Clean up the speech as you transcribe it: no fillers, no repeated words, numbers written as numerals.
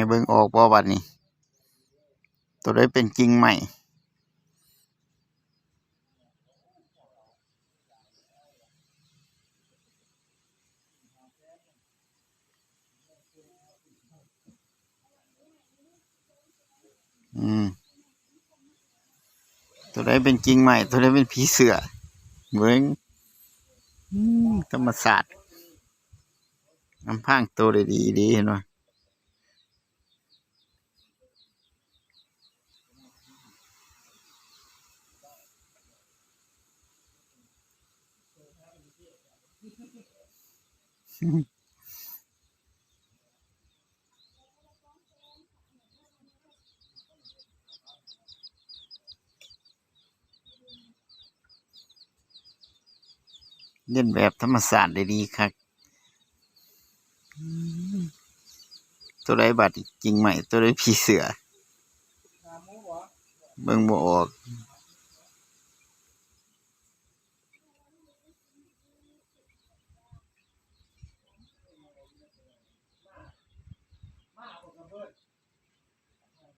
เบิ่งออกบ่บัดนี้ตัวใดเป็นกิ่งใหม่ตัวใดเป็นกิ่งใหม่ตัวใดเป็นผีเสื้อเบิ่งธรรมศาสตร์อำพรางตัวได้ดีดีเห็นบ่เล่นแบบธรรมศาสตร์ได้ดีคักตัวใดบัดกิ่งใหม่ตัวใดผีเสื้อเบิ่งบ่ออก